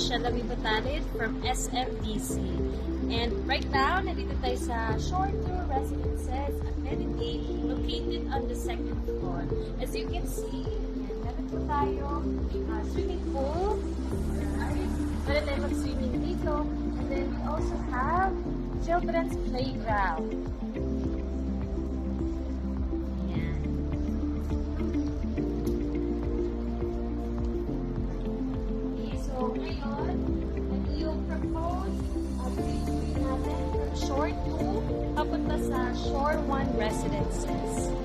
Shela Butalid from SMDC. And right now, nandito tayo sa Shore 2 Residences, Amenity, located on the second floor. As you can see, meron po tayo swimming pool. Meron tayo mag-swimming dito. And then we also have children's playground. So, ngayon, ito yung proposed upgrade natin from Shore 2 papunta sa Shore 1 Residences.